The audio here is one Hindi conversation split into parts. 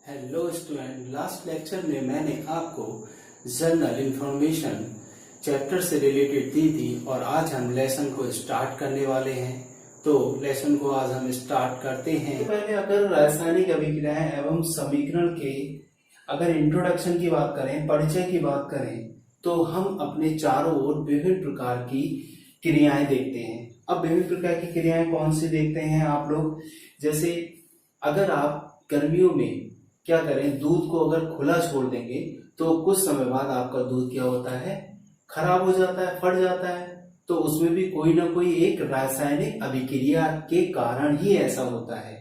हेलो स्टूडेंट, लास्ट लेक्चर में मैंने आपको जर्नल इंफॉर्मेशन चैप्टर से रिलेटेड दी थी और आज हम लेसन को स्टार्ट करने वाले हैं। तो लेसन को आज हम स्टार्ट करते हैं। तो पहले अगर रासायनिक अभिक्रियाएं एवं समीकरण के अगर इंट्रोडक्शन की बात करें, परिचय की बात करें, तो हम अपने चारों ओर विभिन्न प्रकार की क्रियाएं देखते हैं। अब विभिन्न प्रकार की क्रियाएं कौन सी देखते हैं आप लोग? जैसे अगर आप गर्मियों में क्या करें, दूध को अगर खुला छोड़ देंगे तो कुछ समय बाद आपका दूध क्या होता है, खराब हो जाता है, फट जाता है। तो उसमें भी कोई ना कोई एक रासायनिक अभिक्रिया के कारण ही ऐसा होता है।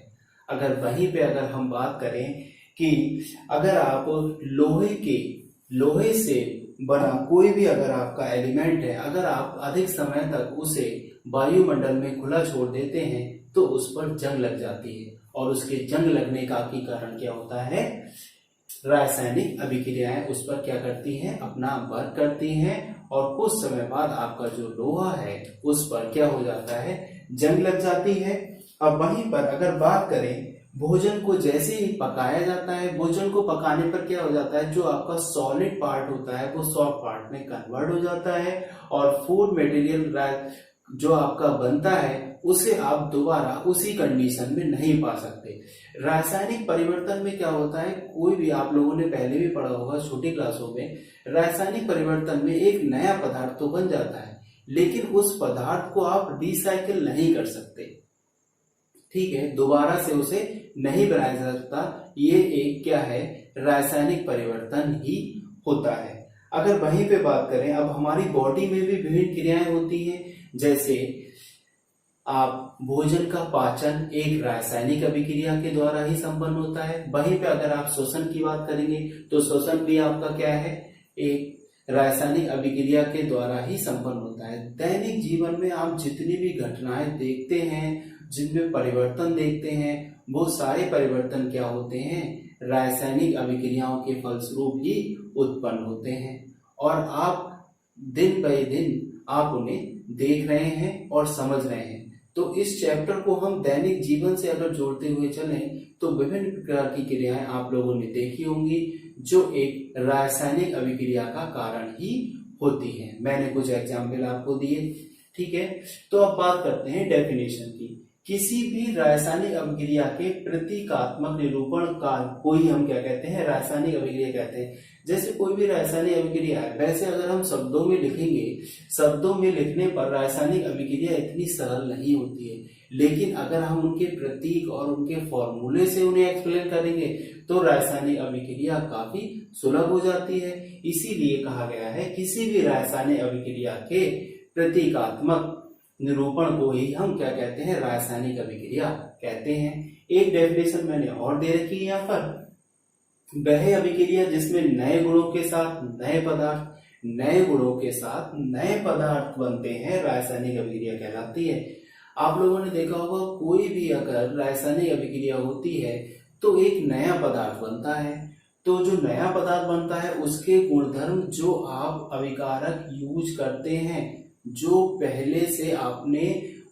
अगर वहीं पे अगर हम बात करें कि अगर आप लोहे से बना कोई भी अगर आपका एलिमेंट है, अगर आप अधिक समय तक उसे वायुमंडल में खुला छोड़ देते हैं तो उस पर जंग लग जाती है, और उसके जंग लगने का की कारण क्या होता है, रासायनिक अभिक्रियाएं उस पर क्या करती हैं, अपना वर्क करती हैं, और कुछ समय बाद आपका जो लोहा है उस पर क्या हो जाता है, जंग लग जाती है। अब वहीं पर अगर बात करें, भोजन को जैसे ही पकाया जाता है, भोजन को पकाने पर क्या हो जाता है, जो आपका सॉलिड पार्ट होता है वो सॉफ्ट पार्ट में कन्वर्ट हो जाता है, और फूड मटेरियल जो आपका बनता है उसे आप दोबारा उसी कंडीशन में नहीं पा सकते। रासायनिक परिवर्तन में क्या होता है, कोई भी आप लोगों ने पहले भी पढ़ा होगा छोटी क्लासों में, रासायनिक परिवर्तन में एक नया पदार्थ तो बन जाता है, लेकिन उस पदार्थ को आप रिसाइकिल नहीं कर सकते। ठीक है, दोबारा से उसे नहीं बनाया जा सकता। ये एक क्या है, रासायनिक परिवर्तन ही होता है। अगर वहीं पे बात करें, अब हमारी बॉडी में भी विभिन्न क्रियाएं होती हैं। जैसे आप भोजन का पाचन एक रासायनिक अभिक्रिया के द्वारा ही संपन्न होता है। वहीं पे अगर आप श्वसन की बात करेंगे तो श्वसन भी आपका क्या है, एक रासायनिक अभिक्रिया के द्वारा ही संपन्न होता है। दैनिक जीवन में आप जितनी भी घटनाएं देखते हैं, जिनमें परिवर्तन देखते हैं, वो सारे परिवर्तन क्या होते हैं, रासायनिक अभिक्रियाओं के फलस्वरूप ही उत्पन्न होते हैं, और आप दिन बाय दिन आप उन्हें देख रहे हैं और समझ रहे हैं। तो इस चैप्टर को हम दैनिक जीवन से अगर जोड़ते हुए चलें तो विभिन्न प्रकार की क्रियाएं आप लोगों ने देखी होंगी जो एक रासायनिक अभिक्रिया का कारण ही होती है। मैंने कुछ एग्जाम्पल आपको दिए। ठीक है, तो अब बात करते हैं डेफिनेशन की। किसी भी रासायनिक अभिक्रिया के प्रतीकात्मक निरूपण का कोई हम क्या कहते हैं, रासायनिक अभिक्रिया कहते हैं। जैसे कोई भी रासायनिक अभिक्रिया है, वैसे अगर हम शब्दों में लिखेंगे, शब्दों में लिखने पर रासायनिक अभिक्रिया इतनी सरल नहीं होती है, लेकिन अगर हम उनके प्रतीक और उनके फॉर्मूले से उन्हें एक्सप्लेन करेंगे तो रासायनिक अभिक्रिया काफी सुलभ हो जाती है। इसीलिए कहा गया है किसी भी रासायनिक अभिक्रिया के प्रतीकात्मक निरूपण को ही हम क्या कहते हैं, रासायनिक अभिक्रिया कहते हैं। एक डेफिनेशन मैंने और दे रखी है यहाँ पर, वह अभिक्रिया जिसमें नए गुणों के साथ नए पदार्थ बनते हैं रासायनिक अभिक्रिया कहलाती है। आप लोगों ने देखा होगा, कोई भी अगर रासायनिक अभिक्रिया होती है तो एक नया पदार्थ बनता है। तो जो नया पदार्थ बनता है उसके गुणधर्म जो आप अभिकारक यूज करते हैं, जो पहले से आपने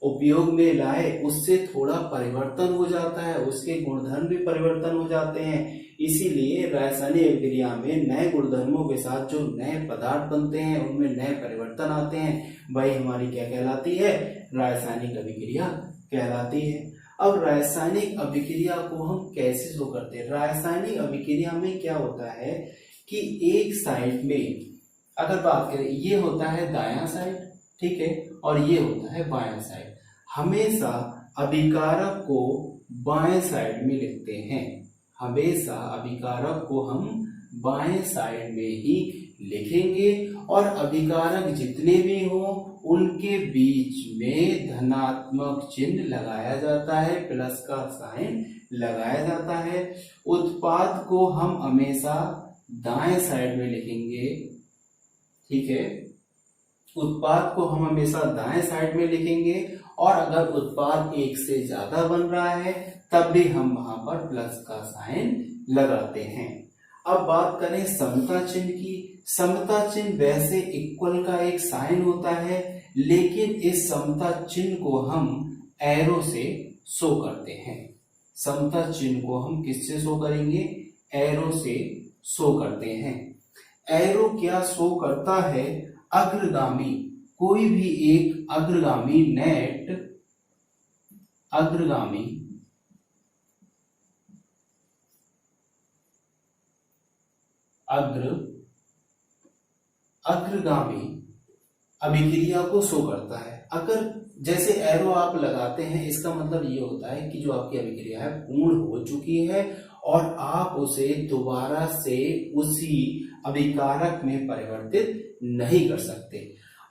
उपयोग में लाए, उससे थोड़ा परिवर्तन हो जाता है, उसके गुणधर्म भी परिवर्तन हो जाते हैं। इसीलिए रासायनिक अभिक्रिया में नए गुणधर्मों के साथ जो नए पदार्थ बनते हैं, उनमें नए परिवर्तन आते हैं, वही हमारी क्या कहलाती है, रासायनिक अभिक्रिया कहलाती है। अब रासायनिक अभिक्रिया को हम कैसे शो करते हैं? रासायनिक अभिक्रिया में क्या होता है कि एक साइड में अगर बात करें, ये होता है दायां साइड, ठीक है, और ये होता है बायां साइड। हमेशा अभिकारक को बाएं साइड में लिखते हैं, हमेशा अभिकारक को हम बाएं साइड में ही लिखेंगे, और अभिकारक जितने भी हों उनके बीच में धनात्मक चिन्ह लगाया जाता है, प्लस का साइन लगाया जाता है। उत्पाद को हम हमेशा दाएं साइड में लिखेंगे, ठीक है, उत्पाद को हम हमेशा दाएं साइड में लिखेंगे, और अगर उत्पाद एक से ज्यादा बन रहा है तब भी हम वहां पर प्लस का साइन लगाते हैं। अब बात करें समता चिन्ह की। समता चिन्ह वैसे इक्वल का एक साइन होता है, लेकिन इस समता चिन्ह को हम एरो से शो करते हैं। समता चिन्ह को हम किससे शो करेंगे, एरो से शो करते हैं। एरो क्या शो करता है? अग्रगामी, कोई भी एक अग्रगामी नेट, अग्रगामी अग्रगामी अभिक्रिया को शो करता है। अगर जैसे एरो आप लगाते हैं, इसका मतलब ये होता है कि जो आपकी अभिक्रिया है पूर्ण हो चुकी है और आप उसे दोबारा से उसी अभिकारक में परिवर्तित नहीं कर सकते।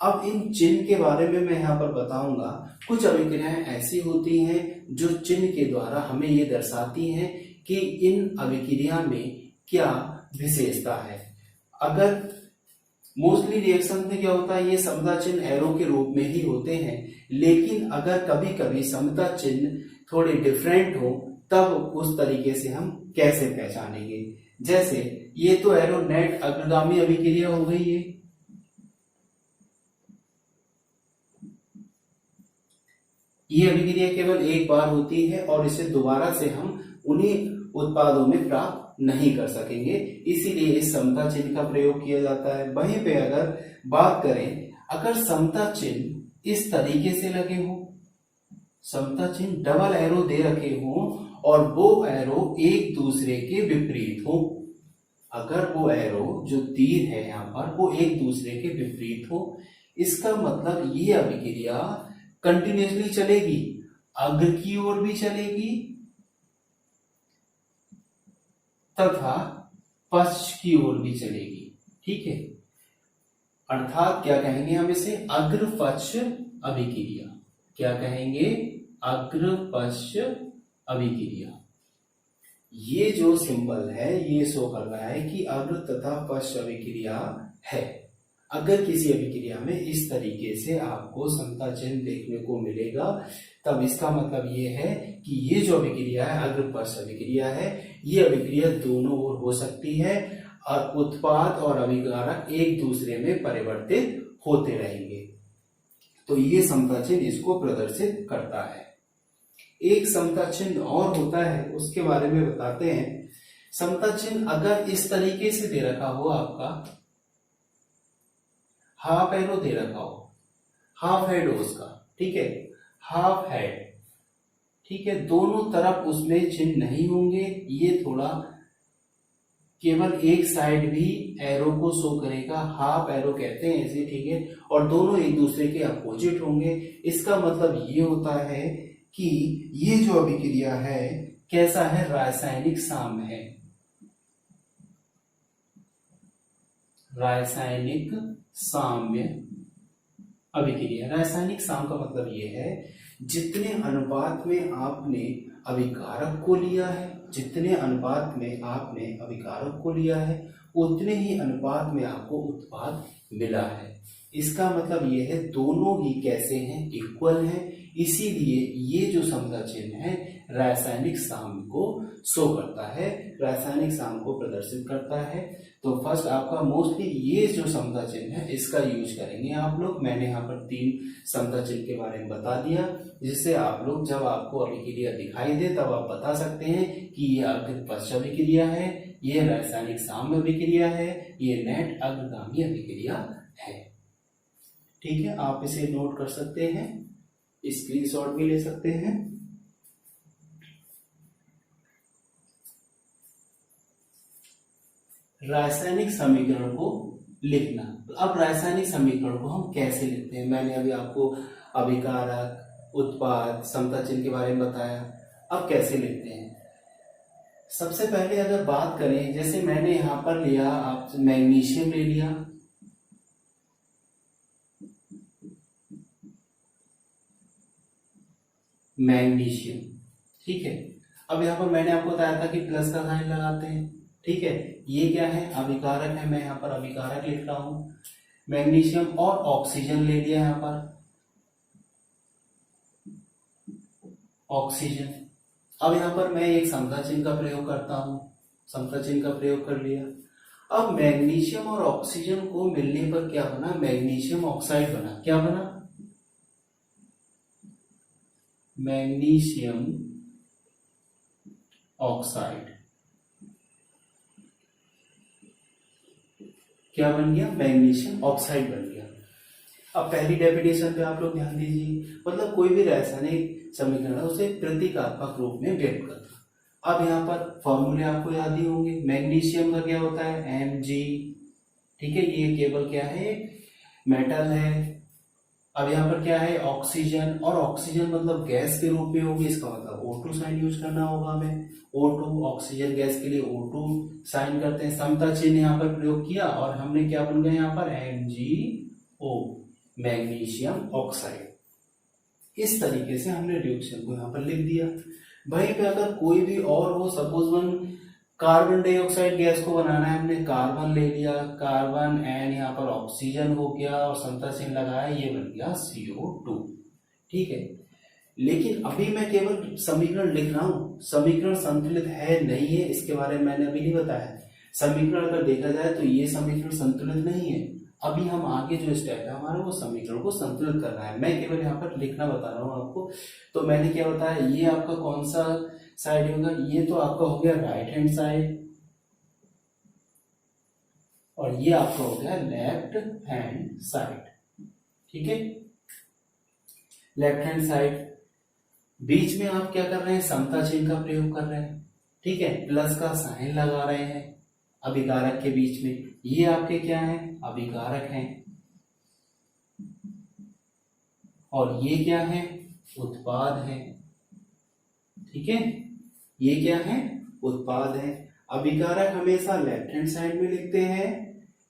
अब इन चिन्ह के बारे में मैं यहाँ पर बताऊंगा। कुछ अभिक्रियाएं ऐसी होती हैं जो चिन्ह के द्वारा हमें ये दर्शाती हैं कि इन अभिक्रिया में क्या विशेषता है। अगर मोस्टली रिएक्शन में क्या होता है, ये समता चिन्ह एरो के रूप में ही होते हैं, लेकिन अगर कभी कभी समता चिन्ह थोड़े डिफरेंट हो तब उस तरीके से हम कैसे पहचानेंगे। जैसे ये तो एरो नेट अग्रगामी अभिक्रिया हो गई है, ये अभिक्रिया केवल एक बार होती है और इसे दोबारा से हम उन्हीं उत्पादों में प्राप्त नहीं कर सकेंगे, इसीलिए इस समता चिन्ह का प्रयोग किया जाता है। वहीं पे अगर बात करें, अगर समता चिन्ह इस तरीके से लगे हों, समता चिन्ह डबल एरो दे रखे हों और वो एरो एक दूसरे के विपरीत हो, अगर वो एरो जो तीर है यहाँ पर वो एक दूसरे के विपरीत हो, इसका मतलब ये अभिक्रिया कंटिन्यूअसली चलेगी, अग्र की ओर भी चलेगी तथा पश्च की ओर भी चलेगी। ठीक है, अर्थात क्या कहेंगे हम इसे? अग्र पश्च अभिक्रिया। क्या कहेंगे? अग्र पश्च अभिक्रिया। ये जो सिंबल है ये शो कर रहा है कि अग्र तथा पश्च अभिक्रिया है। अगर किसी अभिक्रिया में इस तरीके से आपको समता चिन्ह देखने को मिलेगा तब इसका मतलब ये है कि ये जो अभिक्रिया है अग्र पश्च अभिक्रिया है, ये अभिक्रिया दोनों ओर हो सकती है और उत्पाद और अभिकारक एक दूसरे में परिवर्तित होते रहेंगे। तो ये समता चिन्ह इसको प्रदर्शित करता है। एक समता चिन्ह और होता है, उसके बारे में बताते हैं। समता चिन्ह अगर इस तरीके से दे रखा हो, आपका हाफ एरो दे रखा हो, हाफ हेड हो उसका, ठीक है, हाफ हेड, ठीक है, दोनों तरफ उसमें चिन्ह नहीं होंगे, ये थोड़ा केवल एक साइड भी एरो को शो करेगा, हाफ एरो कहते हैं इसे, ठीक है, और दोनों एक दूसरे के अपोजिट होंगे। इसका मतलब ये होता है कि ये जो अभिक्रिया है कैसा है? रासायनिक साम्य है। रासायनिक साम्य अभिक्रिया। रासायनिक साम्य का मतलब ये है जितने अनुपात में आपने अभिकारक को लिया है, जितने अनुपात में आपने अभिकारक को लिया है उतने ही अनुपात में आपको उत्पाद मिला है। इसका मतलब ये है दोनों ही कैसे हैं? इक्वल हैं, इसीलिए ये जो समता चिन्ह है रासायनिक साम्य को शो करता है, रासायनिक साम्य को प्रदर्शित करता है। तो फर्स्ट आपका मोस्टली ये जो समता चिन्ह है इसका यूज करेंगे आप लोग। मैंने यहाँ पर 3 समता चिन्ह के बारे में बता दिया, जिससे आप लोग जब आपको अभिक्रिया दिखाई दे तब आप बता सकते हैं कि ये अग्र पश्च अभिक्रिया है, ये रासायनिक साम्य अभिक्रिया है, ये नेट अग्रगामी अभिक्रिया है। ठीक है, आप इसे नोट कर सकते हैं, स्क्रीनशॉट भी ले सकते हैं। रासायनिक समीकरण को लिखना। अब रासायनिक समीकरण को हम कैसे लिखते हैं? मैंने अभी आपको अभिकारक, उत्पाद, समता चिन्ह के बारे में बताया। अब कैसे लिखते हैं? सबसे पहले अगर बात करें, जैसे मैंने यहां पर लिया, आप मैग्नीशियम ले लिया, मैग्नीशियम, ठीक है। अब यहाँ पर मैंने आपको बताया था कि प्लस का साइन लगाते हैं, ठीक है। ये क्या है? अभिकारक है, मैं यहाँ पर अभिकारक लिख रहा हूं, मैग्नीशियम। और ऑक्सीजन ले लिया यहाँ पर, ऑक्सीजन। अब यहाँ पर मैं एक समता चिन्ह का प्रयोग करता हूं, समता चिन्ह का प्रयोग कर लिया। अब मैग्नीशियम और ऑक्सीजन को मिलने पर क्या बना? मैग्नीशियम ऑक्साइड बना। क्या बना? Magnesium oxide. क्या बन गया, मैग्नीशियम ऑक्साइड बन गया। अब पहली डेफिनेशन पे आप लोग ध्यान दीजिए, मतलब कोई भी रासायनिक समीकरण है उसे प्रतीकात्मक रूप में व्यक्त करना। अब यहाँ पर फॉर्मूले आपको याद ही होंगे। मैग्नीशियम का क्या होता है, Mg, ठीक है, ये केवल क्या है, मेटल है। अब यहाँ पर क्या है, ऑक्सीजन, और ऑक्सीजन मतलब गैस के रूप में होगी, इसका मतलब O2 साइन यूज करना होगा हमें। O2 ऑक्सीजन गैस के लिए O2 साइन करते हैं, समता चिन्ह यहाँ पर प्रयोग किया और हमने क्या बन गया यहाँ पर, MgO, मैग्नीशियम ऑक्साइड। इस तरीके से हमने रिएक्शन को यहाँ पर लिख दिया। वहीं पे अगर कोई भी और हो, suppose one carbon dioxide gas को बनाना है, हमने कार्बन ले लिया, कार्बन एंड यहाँ पर ऑक्सीजन हो गया और समता चिन्ह लगाया, ये बन गया CO2, ठीक है। लेकिन अभी मैं केवल समीकरण लिख रहा हूं, समीकरण संतुलित है नहीं है इसके बारे में मैंने अभी नहीं बताया। समीकरण अगर देखा जाए तो ये समीकरण संतुलित नहीं है। अभी हम आगे जो स्टेप है हमारा, वो समीकरण को संतुलित करना है। मैं केवल यहाँ पर लिखना बता रहा हूँ आपको। तो मैंने क्या बताया, ये आपका कौन सा साइड होगा, ये तो आपका हो गया राइट हैंड साइड, और ये आपका हो गया लेफ्ट हैंड साइड, ठीक है, लेफ्ट हैंड साइड। बीच में आप क्या कर रहे हैं, समता चिन्ह का प्रयोग कर रहे हैं, ठीक है, प्लस का साइन लगा रहे हैं अभिकारक के बीच में। ये आपके क्या है, अभिकारक हैं, और ये क्या है, उत्पाद है, ठीक है, ये क्या है, उत्पाद है। अभिकारक हमेशा लेफ्ट हैंड साइड में लिखते हैं,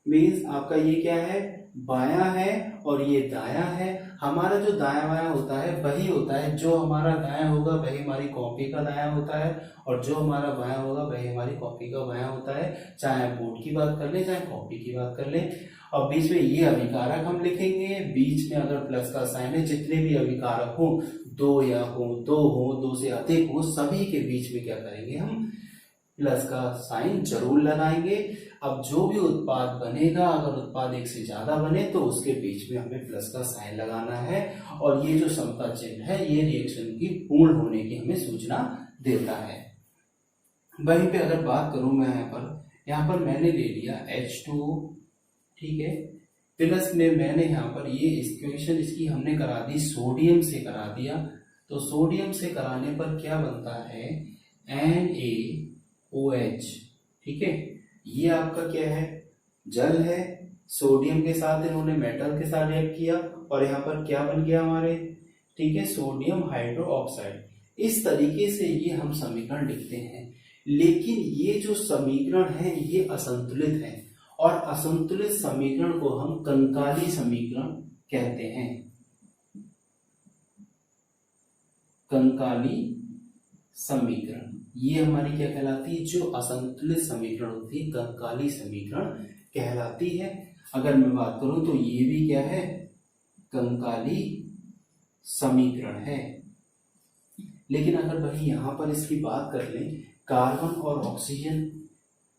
मीन्स आपका ये क्या है, बायां है, और ये दायां है। हमारा जो दायां बायां होता है वही होता है, जो हमारा दायां होगा वही हमारी कॉपी का दायां होता है, और जो हमारा बायां होगा वही हमारी कॉपी का बायां होता है, चाहे आप बोर्ड की बात कर ले चाहे कॉपी की बात कर ले। और बीच में ये अभिकारक हम लिखेंगे, बीच में अगर प्लस का साइन है, जितने भी अभिकारक हो, दो या हो, दो से अधिक हो, सभी के बीच में क्या करेंगे, हम प्लस का साइन जरूर लगाएंगे। अब जो भी उत्पाद बनेगा, अगर उत्पाद एक से ज्यादा बने तो उसके बीच में हमें प्लस का साइन लगाना है, और ये जो समता चिन्ह है ये रिएक्शन की पूर्ण होने की हमें सूचना देता है। वहीं पे अगर बात करूं मैं यहाँ पर मैंने ले लिया H2O, ठीक है, प्लस में मैंने यहाँ पर ये इक्वेशन इसकी हमने करा दी, सोडियम से करा दिया। तो सोडियम से कराने पर क्या बनता है, NaOH, ठीक है, ये आपका क्या है, जल है, सोडियम के साथ इन्होंने मेटल के साथ रिएक्ट किया, और यहाँ पर क्या बन गया हमारे, ठीक है, सोडियम हाइड्रोक्साइड। इस तरीके से ये हम समीकरण लिखते हैं। लेकिन ये जो समीकरण है ये असंतुलित है, और असंतुलित समीकरण को हम कंकाली समीकरण कहते हैं। कंकाली समीकरण ये हमारी क्या कहलाती है, जो असंतुलित समीकरण होती है कंकाली समीकरण कहलाती है। अगर मैं बात करूं तो ये भी क्या है, कंकाली समीकरण है। लेकिन अगर वही यहां पर इसकी बात कर लें, कार्बन और ऑक्सीजन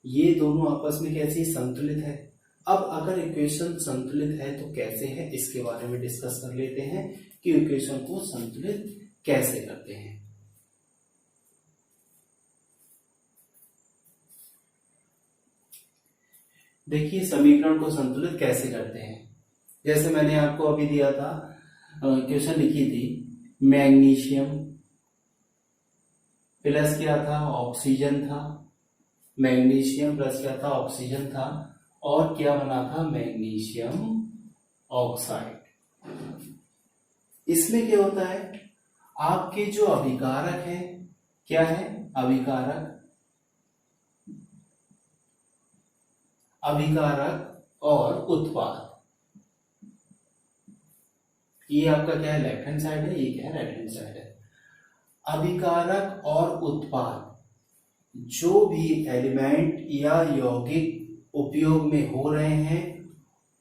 ये दोनों आपस में कैसे संतुलित है। अब अगर इक्वेशन संतुलित है तो कैसे है, इसके बारे में डिस्कस कर लेते हैं कि इक्वेशन को संतुलित कैसे करते हैं। देखिए समीकरण को संतुलित कैसे करते हैं। जैसे मैंने आपको अभी दिया था, क्वेश्चन लिखी थी, मैग्नीशियम प्लस क्या था, ऑक्सीजन था, मैग्नीशियम प्लस क्या था, ऑक्सीजन था, और क्या बना था, मैग्नीशियम ऑक्साइड। इसमें क्या होता है, आपके जो अभिकारक है, क्या है, अभिकारक और उत्पाद, ये आपका क्या है, लेफ्ट हैंड साइड है, ये क्या है, राइट हैंड साइड है। अभिकारक और उत्पाद जो भी एलिमेंट या यौगिक उपयोग में हो रहे हैं,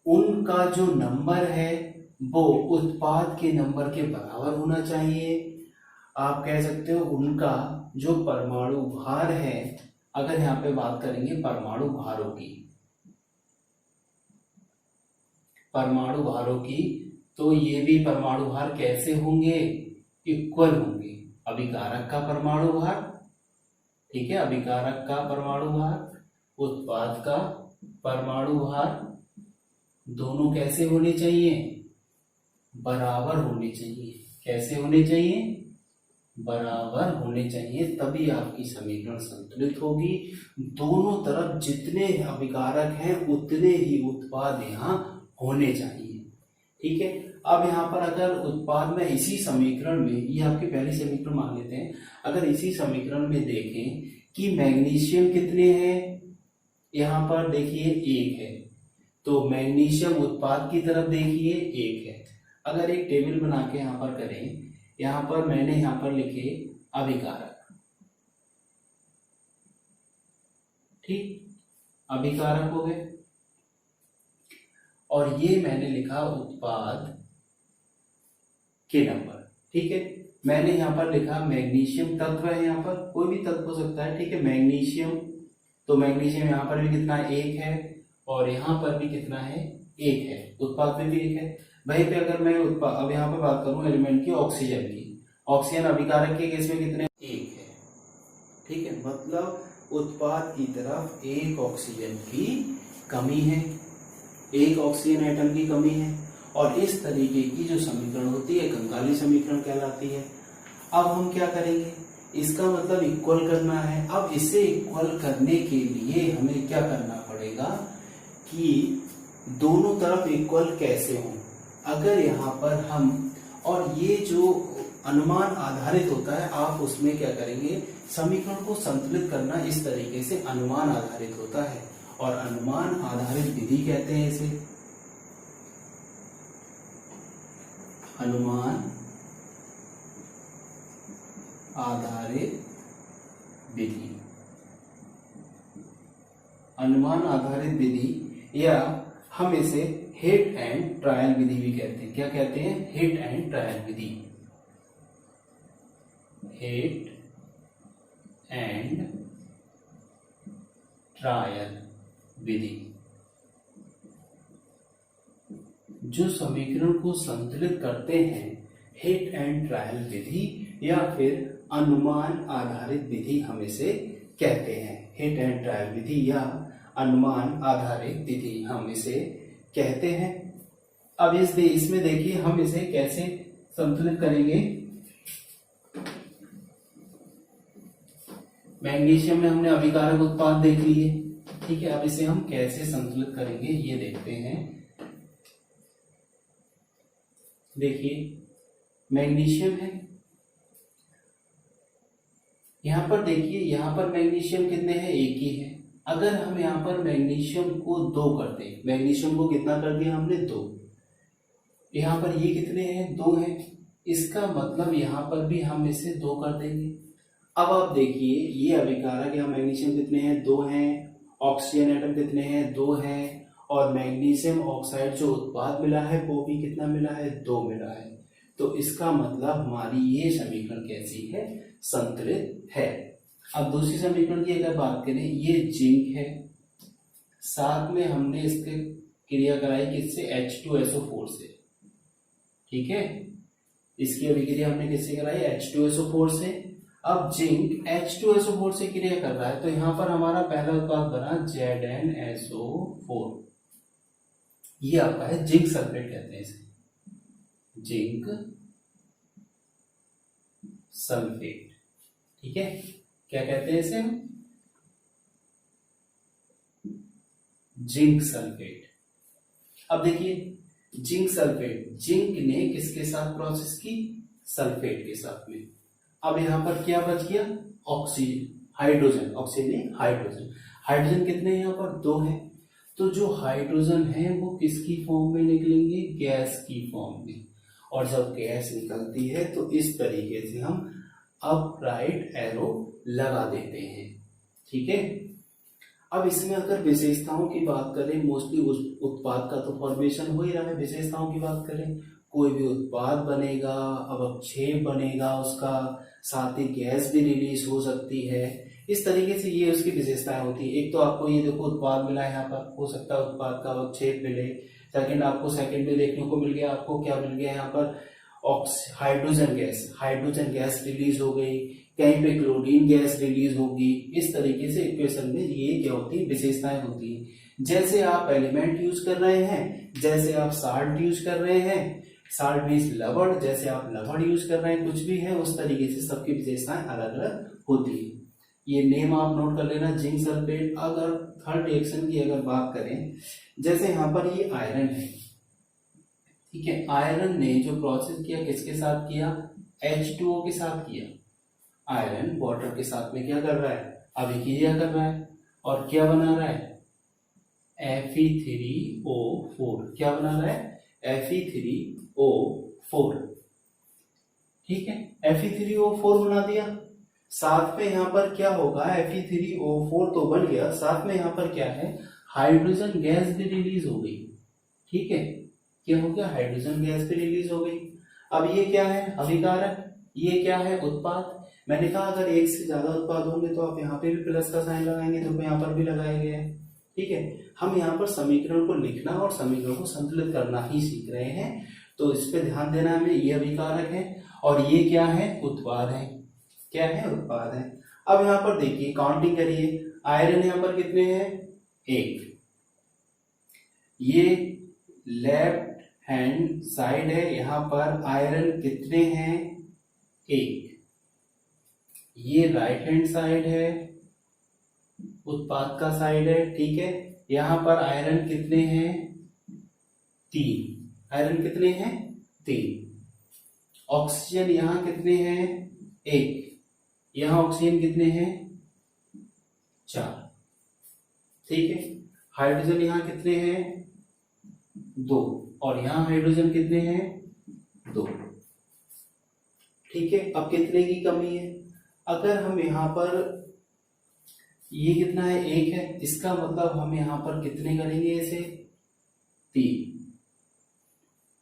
उनका जो नंबर है वो उत्पाद के नंबर के बराबर होना चाहिए। आप कह सकते हो उनका जो परमाणु भार है, अगर यहाँ पे बात करेंगे परमाणु भारों की, तो ये भी परमाणु भार कैसे होंगे, इक्वल होंगे। अभिकारक का परमाणु भार, ठीक है, अभिकारक का परमाणु भार, उत्पाद का परमाणु भार दोनों कैसे होने चाहिए, बराबर होने चाहिए। कैसे होने चाहिए, बराबर होने चाहिए, तभी आपकी समीकरण संतुलित होगी। दोनों तरफ जितने अभिकारक हैं उतने ही उत्पाद यहाँ होने चाहिए। ठीक है, अब यहाँ पर अगर उत्पाद में इसी समीकरण में, ये आपके पहले समीकरण मान लेते हैं, अगर इसी समीकरण में देखें कि मैग्नीशियम कितने हैं, यहाँ पर देखिए 1 है, तो मैग्नीशियम उत्पाद की तरफ देखिए 1 है। अगर एक टेबल बना के यहाँ पर करें, यहाँ पर मैंने यहाँ पर लिखे अभिकारक, ठीक, अभिकारक हो गए, और ये मैंने लिखा उत्पाद के नंबर। ठीक है, मैंने यहाँ पर लिखा मैग्नीशियम तत्व है, यहाँ पर कोई भी तत्व हो सकता है। ठीक है, मैग्नीशियम, तो मैग्नीशियम यहाँ पर भी कितना है, 1 है, और यहाँ पर भी कितना है, 1 है, उत्पाद में भी 1 है। वहीं पे अगर मैं उत्पाद, अब यहाँ पर बात करूं एलिमेंट की, ऑक्सीजन की, ऑक्सीजन अभिकारक के केस में कितने, 1 है। ठीक है, मतलब उत्पाद की तरफ 1 ऑक्सीजन की कमी है, 1 ऑक्सीजन एटम की कमी है, और इस तरीके की जो समीकरण होती है कंकाली समीकरण कहलाती है। अब हम क्या करेंगे, इसका मतलब इक्वल करना है। अब इसे इक्वल करने के लिए हमें क्या करना पड़ेगा कि दोनों तरफ इक्वल कैसे हों। अगर यहाँ पर हम, और ये जो अनुमान आधारित होता है, आप उसमें क्या करेंगे, समीकरण को संतुलित करना इस तरीके से अनुमान आधारित होता है, और अनुमान आधारित विधि कहते हैं इसे, अनुमान आधारित विधि। अनुमान आधारित विधि, या हम इसे हिट एंड ट्रायल विधि भी कहते हैं। क्या कहते हैं, हिट एंड ट्रायल विधि, हिट एंड ट्रायल विधि। जो समीकरण को संतुलित करते हैं, हिट एंड ट्रायल विधि या फिर अनुमान आधारित विधि हम इसे कहते हैं। हिट एंड ट्रायल विधि या अनुमान आधारित विधि हम इसे कहते हैं। अब इसमें देखिए हम इसे कैसे संतुलित करेंगे। मैग्नीशियम में हमने अभिकारक उत्पाद देख लिए, ठीक है। अब इसे हम कैसे संतुलित करेंगे ये देखते हैं। देखिए मैग्नीशियम है, यहां पर देखिए, यहां पर मैग्नीशियम कितने हैं, एक ही है। अगर हम यहां पर मैग्नीशियम को 2 करते हैं, मैग्नीशियम को कितना कर दिया हमने 2, यहां पर ये कितने हैं, 2 हैं, इसका मतलब यहां पर भी हम इसे 2 कर देंगे। अब आप देखिए ये अभिकारक यहाँ मैग्नीशियम कितने हैं, 2 हैं, ऑक्सीजन एटम कितने हैं, 2 हैं, और मैग्नीशियम ऑक्साइड जो उत्पाद मिला है वो भी कितना मिला है, 2 मिला है। तो इसका मतलब हमारी ये समीकरण कैसी है, संतुलित है। अब दूसरी समीकरण की अगर बात करें, ये जिंक है, साथ में हमने इसके क्रिया कराई किससे, H2SO4 से, ठीक है। इसकी अभिक्रिया हमने किससे कराई, H2SO4 से। अब जिंक H2SO4 से क्रिया कर रहा है, तो यहां पर हमारा पहला उत्पाद बना ZnSO4, ये आपका है जिंक सल्फेट कहते हैं इसे, जिंक सल्फेट, ठीक है। क्या कहते हैं इसे हम, जिंक सल्फेट। अब देखिए जिंक सल्फेट, जिंक ने किसके साथ प्रोसेस की, सल्फेट के साथ में। अब यहां पर क्या बच गया, ऑक्सीजन, हाइड्रोजन, ऑक्सीजन नहीं हाइड्रोजन। हाइड्रोजन कितने हैं यहाँ पर, 2 हैं। तो जो हाइड्रोजन है वो किसकी फॉर्म में निकलेंगे, गैस की फॉर्म में। और जब गैस निकलती है तो इस तरीके से हम अपराइट एरो लगा देते हैं, ठीक है। अब इसमें अगर विशेषताओं की बात करें, मोस्टली उस उत्पाद का तो फॉर्मेशन हो ही रहा है। विशेषताओं की बात करें, कोई भी उत्पाद बनेगा, अवक्षेप बनेगा उसका, साथ ही गैस भी रिलीज हो सकती है। इस तरीके से ये उसकी विशेषताएं होती है। एक तो आपको ये देखो उत्पाद मिला है, यहाँ पर हो सकता है उत्पाद का अवक्षेप मिले। सेकंड आपको सेकंड में देखने को मिल गया, आपको क्या मिल गया यहाँ पर, हाइड्रोजन गैस रिलीज हो गई, कहीं पे क्लोरीन गैस रिलीज होगी। इस तरीके से इक्वेशन में ये क्या होती है, विशेषताएं होती है। जैसे आप एलिमेंट यूज कर रहे हैं, जैसे आप साल्ट यूज कर रहे हैं, साल्ट मीन्स लवण, जैसे आप लवण यूज कर रहे हैं, कुछ भी है उस तरीके से सबकी विशेषताएं अलग अलग होती है। ये नेम आप नोट कर लेना, जिंक सल्फेट। अगर थर्ड रिएक्शन की अगर बात करें, जैसे यहाँ पर ये आयरन है, ठीक है, आयरन ने जो प्रोसेस किया किसके साथ किया, H2O के साथ किया। आयरन वाटर के साथ में क्या कर रहा है, अभिक्रिया कर रहा है और क्या बना रहा है, Fe3O4। क्या बना रहा है, Fe3O4, ठीक है, Fe3O4 बना दिया। साथ में यहाँ पर क्या होगा, Fe3O4 तो बन गया, साथ में यहाँ पर क्या है, हाइड्रोजन गैस भी रिलीज हो गई, ठीक है, क्या हो गया, हाइड्रोजन गैस भी रिलीज हो गई। अब ये क्या है, अभिकारक, ये क्या है, उत्पाद। मैंने कहा अगर एक से ज्यादा उत्पाद होंगे तो आप यहाँ पे भी प्लस का साइन लगाएंगे, तो यहाँ पर भी लगाया गया है, ठीक है। हम यहाँ पर समीकरण को लिखना और समीकरण को संतुलित करना ही सीख रहे हैं, तो इस पे ध्यान देना हमें। ये अभिकारक है और ये क्या है, उत्पाद है, क्या है, उत्पाद है। अब यहाँ पर देखिए, काउंटिंग करिए, आयरन यहाँ पर कितने हैं, 1। ये लेफ्ट हैंड साइड है, यहाँ पर आयरन कितने हैं, 1। ये राइट हैंड साइड है, उत्पाद का साइड है, ठीक है। यहाँ पर आयरन कितने हैं, 3। आयरन कितने हैं, 3। ऑक्सीजन यहाँ कितने हैं, 1। यहाँ ऑक्सीजन कितने हैं, 4, ठीक है। हाइड्रोजन यहाँ कितने हैं, 2, और यहाँ हाइड्रोजन कितने हैं, 2, ठीक है। अब कितने की कमी है, अगर हम यहाँ पर ये कितना है, 1 है, इसका मतलब हम यहाँ पर कितने करेंगे, इसे 3,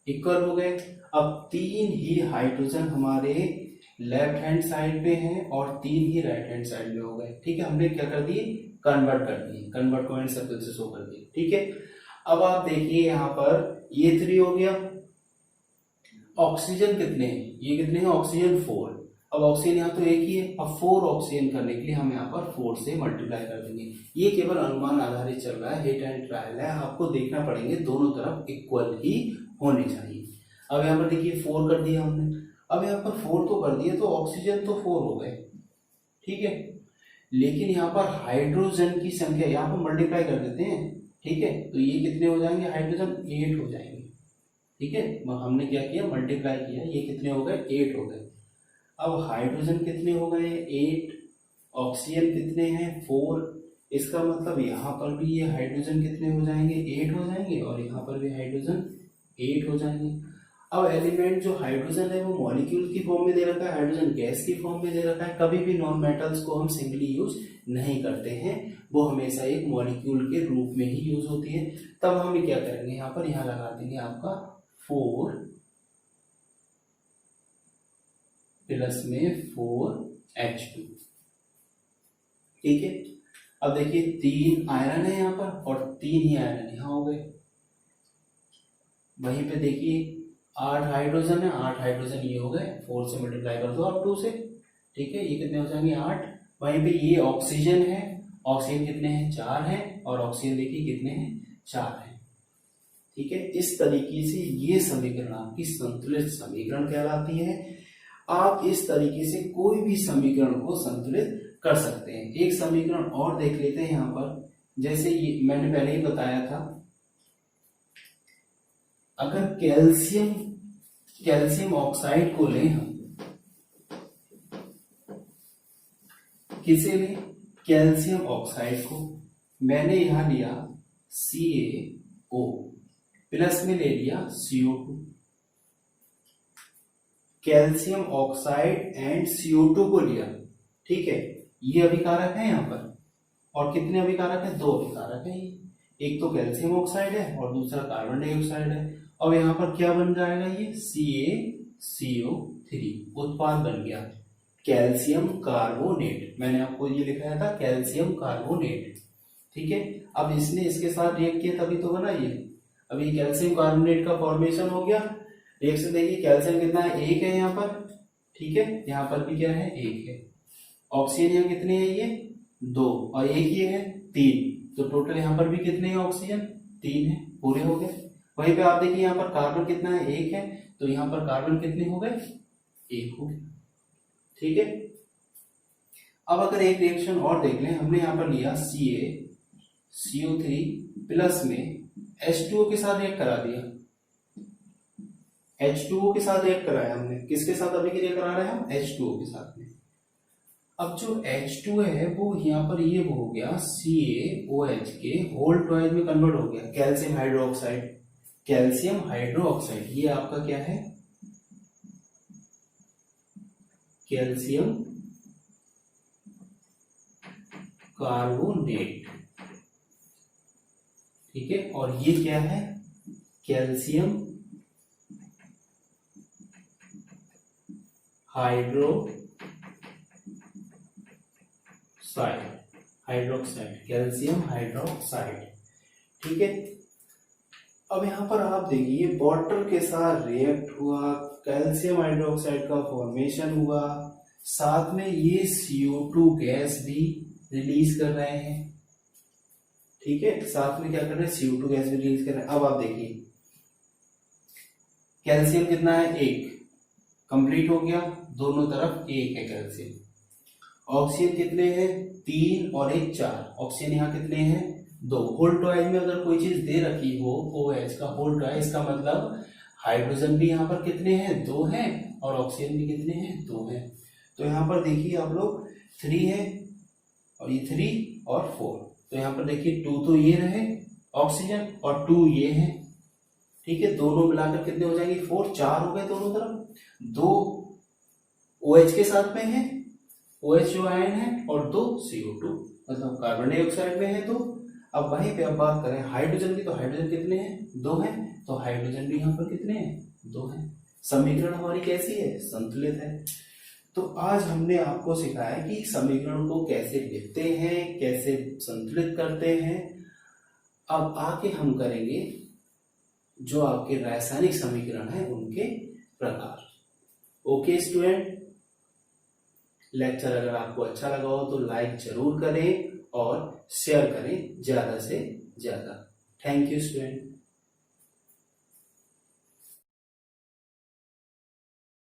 इक्वल हो गए। अब 3 ही हाइड्रोजन हमारे लेफ्ट हैंड साइड पे हैं और 3 ही राइट हैंड साइड में हो गए, ठीक है। हमने क्या कर दिए, कन्वर्ट कर दिए, कन्वर्ट को एंड सर्कल से शो कर दिए, ठीक है। अब आप देखिए यहाँ पर ये 3 हो गया। ऑक्सीजन कितने हैं, ये कितने हैं, ऑक्सीजन 4। अब ऑक्सीजन यहाँ तो एक ही है, अब 4 ऑक्सीजन करने के लिए हम यहाँ पर 4 से मल्टीप्लाई कर देंगे। ये केवल अनुमान आधारित चल रहा है, हिट एंड ट्रायल है, आपको देखना पड़ेंगे, दोनों तरफ इक्वल ही होने चाहिए। अब यहाँ पर देखिए 4 कर दिया हमने, अब यहाँ पर 4 तो कर दिया, तो ऑक्सीजन तो 4 हो गए, ठीक है। लेकिन यहाँ पर हाइड्रोजन की संख्या यहाँ पर मल्टीप्लाई कर देते हैं, ठीक है, तो ये कितने हो जाएंगे, हाइड्रोजन 8 हो जाएंगे, ठीक है। हमने क्या किया, मल्टीप्लाई किया, ये कितने हो गए, 8 हो गए। अब हाइड्रोजन कितने हो गए, 8, ऑक्सीजन कितने हैं, 4। इसका मतलब यहाँ पर भी ये हाइड्रोजन कितने हो जाएंगे, 8 हो जाएंगे, और यहाँ पर भी हाइड्रोजन 8 हो जाएंगे। अब एलिमेंट जो हाइड्रोजन है वो मॉलिक्यूल की फॉर्म में दे रखा है, हाइड्रोजन गैस की फॉर्म में दे रखा है। कभी भी नॉन मेटल्स को हम सिंगली यूज नहीं करते हैं, वो हमेशा एक मॉलिक्यूल के रूप में ही यूज होती है। तब हम क्या करेंगे, यहाँ पर यहाँ लगा देंगे आपका 4 प्लस में 4H2, ठीक है। अब देखिए 3 आयरन है यहाँ पर और 3 ही आयरन यहाँ हो गए। वहीं पे देखिए 8 हाइड्रोजन है, 8 हाइड्रोजन ये हो गए, 4 से मल्टीप्लाई कर दो आप 2 से, ठीक है, ये कितने हो जाएंगे, 8। वहीं पे ये ऑक्सीजन है, ऑक्सीजन कितने हैं, 4 है, और ऑक्सीजन देखिए कितने हैं, 4 है, ठीक है। इस तरीके से ये समीकरण आपकी संतुलित समीकरण कहलाती है। आप इस तरीके से कोई भी समीकरण को संतुलित कर सकते हैं। एक समीकरण और देख लेते हैं यहाँ पर, जैसे ये मैंने पहले ही बताया था, अगर कैल्शियम ऑक्साइड को लें हम, किसे लें, कैल्शियम ऑक्साइड को, मैंने यहां लिया CaO, प्लस में ले लिया CO2। Calcium oxide and CO2 को लिया, ठीक है, ये अभिकारक है यहाँ पर, और कितने अभिकारक है, 2 अभिकारक है। एक तो कैल्शियम ऑक्साइड है और दूसरा कार्बन डाइऑक्साइड है। अब यहाँ पर क्या बन जाएगा, ये CaCO3 उत्पाद बन गया, कैल्शियम कार्बोनेट। मैंने आपको ये लिखाया था कैल्शियम कार्बोनेट, ठीक है। अब इसने इसके साथ रिएक्ट किया तभी तो बना ये। अब ये कैल्शियम कार्बोनेट का फॉर्मेशन हो गया। रिएक्शन देखिए, कैल्शियम कितना है, 1 है यहाँ पर, ठीक है, यहाँ पर भी क्या है, 1 है। ऑक्सीजन यहाँ कितने हैं, ये 2, और 1 ये है 3, तो टोटल यहाँ पर भी कितने हैं ऑक्सीजन, 3 है, पूरे हो गए। वहीं पे आप देखिए यहाँ पर कार्बन कितना है, 1 है, तो यहाँ पर कार्बन कितने हो गए, 1 हो गए। ठीक है। अब अगर एक रिएक्शन और देख लें, हमने यहाँ पर लिया CaCO3 प्लस में H2O के साथ रिएक्ट करा दिया, H2O के साथ रिएक्ट कराया हमने, किसके साथ अभिक्रिया करा रहे हैं हम, H2O के साथ में। अब जो H2 है वो यहाँ पर ये हो गया CaOH के होल टॉइज में कन्वर्ट हो गया, कैल्शियम हाइड्रोक्साइड, कैल्शियम हाइड्रोक्साइड, ये आपका क्या है, कैल्शियम कार्बोनेट। ठीक है। और ये क्या है, कैल्शियम हाइड्रोक्साइड, कैल्शियम हाइड्रोक्साइड। ठीक है। अब यहां पर आप देखिए वाटर के साथ रिएक्ट हुआ, कैल्शियम हाइड्रोक्साइड का फॉर्मेशन हुआ, साथ में ये CO2 गैस भी रिलीज कर रहे हैं। ठीक है, साथ में क्या कर रहे हैं, CO2 गैस भी रिलीज कर रहे हैं। अब आप देखिए कैल्शियम कितना है, 1, कंप्लीट हो गया, दोनों तरफ 1 है कैल्शियम। ऑक्सीजन कितने हैं, 3 और 1 4, ऑक्सीजन यहाँ कितने हैं, 2। होल टॉइज में अगर कोई चीज दे रखी हो OH का होल टॉइज, इसका मतलब हाइड्रोजन भी यहाँ पर कितने हैं, 2 हैं, और ऑक्सीजन भी कितने हैं, 2 हैं। तो यहाँ पर देखिए आप लोग 3 है, और ये 3 और 4, तो यहाँ पर देखिए 2 तो ये रहे ऑक्सीजन और 2 ये है। ठीक है, दोनों मिलाकर कितने हो जाएंगे, 4, 4 हो गए दोनों तरफ, 2 OH के साथ में है, OH जो आयन है, और 2 CO2 मतलब कार्बन डाइऑक्साइड में है। तो अब वहीं पे अब बात करें हाइड्रोजन की, तो हाइड्रोजन कितने हैं, 2 हैं, तो हाइड्रोजन भी यहाँ पर कितने हैं, 2 हैं। समीकरण हमारी कैसी है, संतुलित है। तो आज हमने आपको सिखाया कि समीकरण को कैसे लिखते हैं, कैसे संतुलित करते हैं। अब आके हम करेंगे जो आपके रासायनिक समीकरण है उनके प्रकार। ओके स्टूडेंट, लेक्चर अगर आपको अच्छा लगा हो तो लाइक जरूर करें और शेयर करें ज्यादा से ज्यादा। Thank you student.